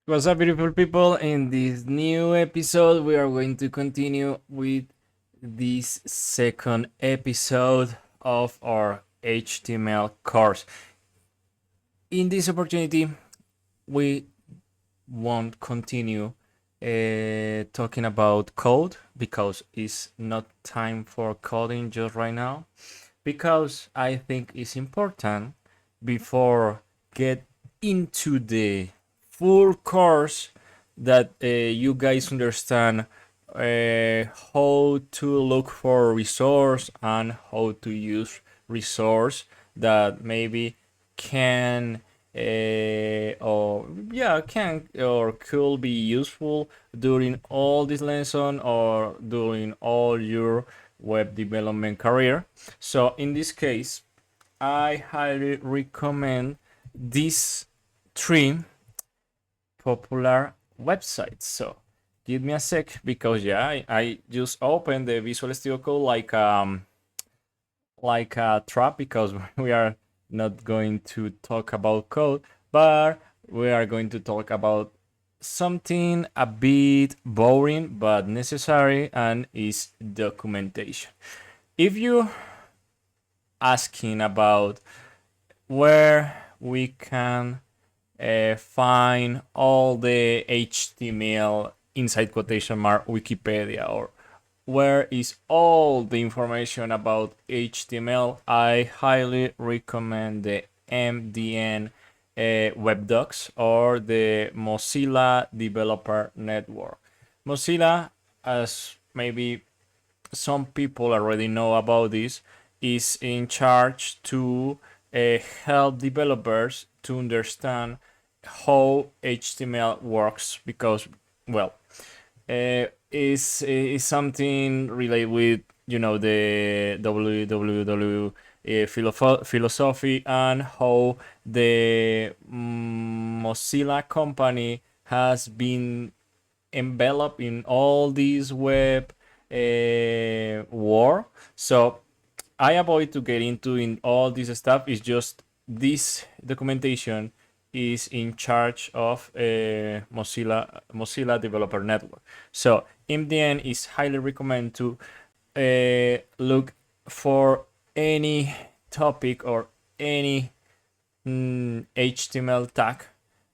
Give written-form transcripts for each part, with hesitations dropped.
What's up, beautiful people? In this new episode, we are going to continue with this second episode of our HTML course. In this opportunity, we won't continue talking about code because it's not time for coding just right now. Because I think it's important before get into the full course that you guys understand how to look for resource and how to use resource that maybe can or yeah can or could be useful during all this lesson or during all your web development career. So in this case, I highly recommend these three popular websites. So give me a sec because yeah, I just opened the Visual Studio Code like a trap because we are not going to talk about code, but we are going to talk about something a bit boring but necessary, and is documentation. If you asking about where we can find all the HTML inside quotation mark Wikipedia, or where is all the information about HTML, I highly recommend the MDN web docs or the Mozilla Developer Network. Mozilla, as maybe some people already know about this, is in charge to help developers to understand how HTML works because, well, is something related with the www philosophy and how the Mozilla company has been enveloped in all these web war. So I avoid to get into in all this stuff. It's just this documentation is in charge of Mozilla Developer Network. So in the end, is highly recommend to look for any topic or any HTML tag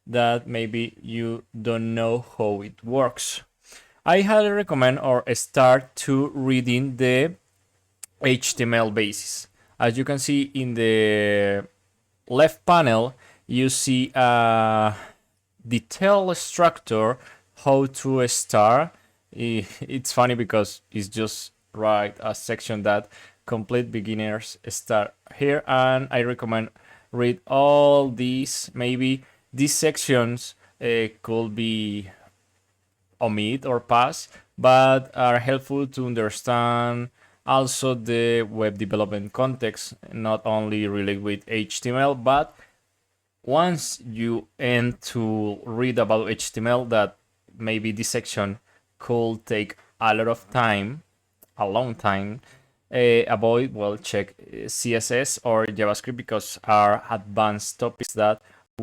that maybe you don't know how it works. I highly recommend or start to reading the HTML basis. As you can see in the left panel, you see a detailed structure how to start. It's funny because it's just right a section that complete beginners start here, and I recommend read all these. Maybe these sections could be omit or pass, but are helpful to understand also the web development context, not only related with HTML, but once you end to read about HTML, that maybe this section could take a lot of time, a long time. Avoid, well, check CSS or JavaScript because are advanced topics that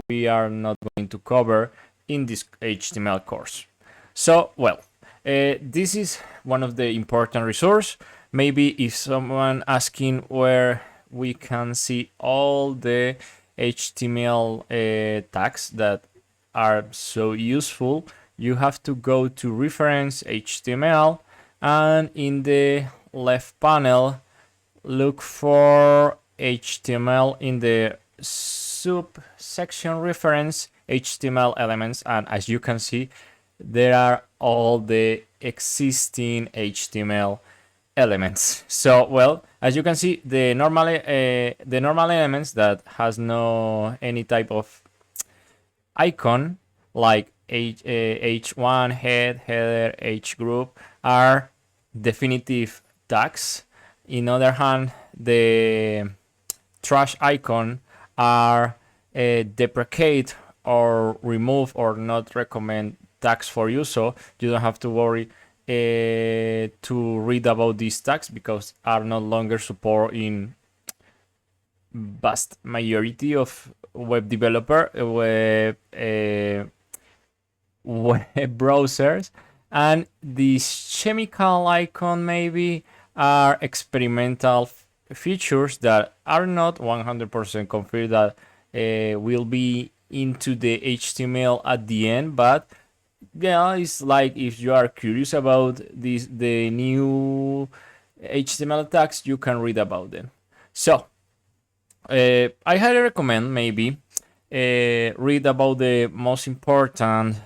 we are not going to cover in this HTML course. So, well, this is one of the important resource. Maybe if someone asking where we can see all the HTML tags that are so useful, you have to go to reference HTML, and in the left panel look for HTML in the subsection reference HTML elements, and as you can see, there are all the existing HTML elements. So, well, as you can see, the normal elements that has no any type of icon like h1 header, h group are definitive tags. In other hand, the trash icon are deprecate or remove or not recommend tags for you, so you don't have to worry to read about these tags because are no longer support in vast majority of web developer web browsers, and these chemical icon maybe are experimental features that are not 100% confirmed that will be into the HTML at the end, but yeah, it's like if you are curious about the new HTML tags, you can read about them. So I highly recommend maybe read about the most important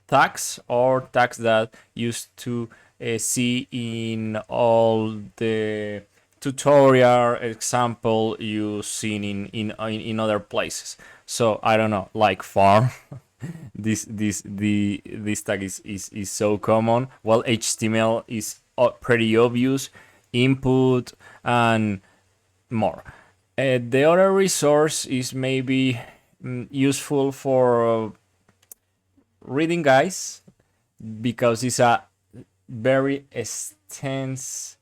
tags or tags that used to see in all the tutorial example you've seen in other places. So I don't know, like farm. This tag is so common. Well, HTML is pretty obvious, input and more. The other resource is maybe useful for reading guys, because it's a very extensive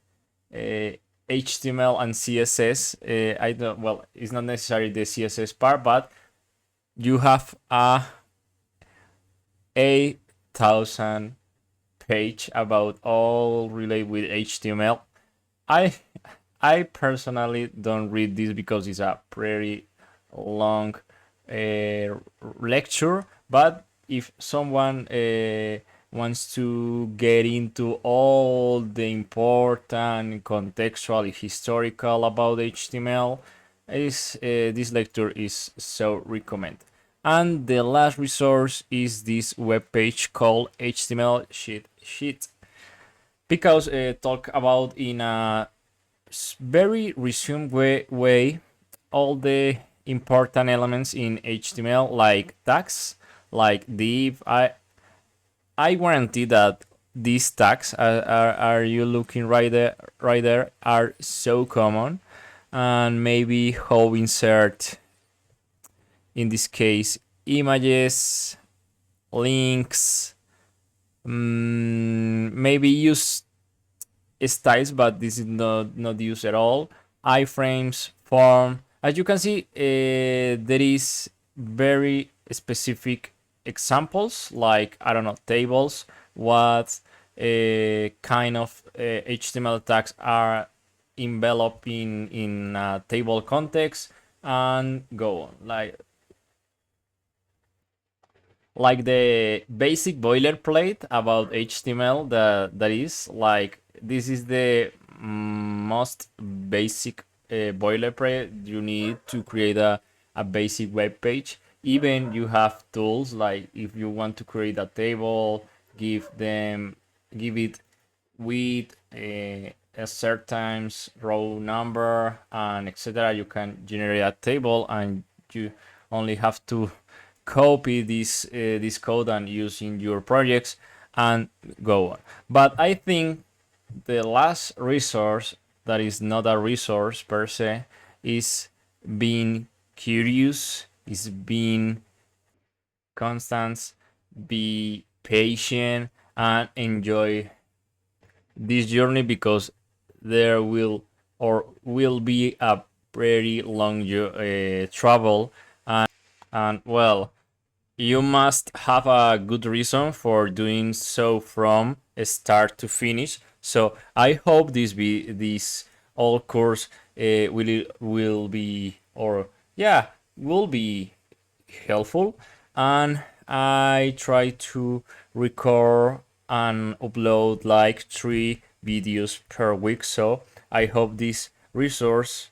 HTML and CSS. I don't, well, it's not necessarily the CSS part, but you have a 8,000 page about all related with HTML. I personally don't read this because it's a pretty long lecture, but if someone wants to get into all the important contextual historical about HTML, this lecture is so recommended. And the last resource is this web page called HTML Sheet, because talk about in a very resumed way all the important elements in HTML, like tags, like div. I guarantee that these tags are you looking right there are so common, and maybe how insert, in this case, images, links, maybe use styles, but this is not used at all. Iframes, form. As you can see, there is very specific examples, like, I don't know, tables, what kind of HTML tags are enveloped in a table context, and go on. Like the basic boilerplate about HTML, that is like, this is the most basic boilerplate you need to create a basic web page. Even you have tools, like if you want to create a table, give it with a certain row number and etc. You can generate a table, and you only have to copy this code and use in your projects and go on. But I think the last resource, that is not a resource per se, is being curious, is being constant, be patient, and enjoy this journey, because there will be a very long travel, and well, you must have a good reason for doing so from start to finish. So I hope this all course will be, or yeah, will be helpful. And I try to record and upload like 3 videos per week. So I hope this resource,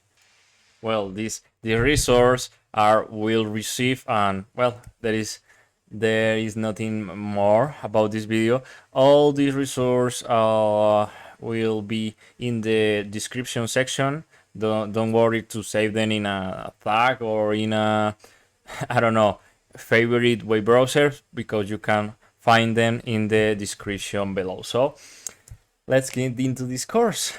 well, the resource are will receive, and well, there is nothing more about this video. All these resources will be in the description section. Don't worry to save them in a tag or in a I don't know, favorite web browser, because you can find them in the description below. So let's get into this course.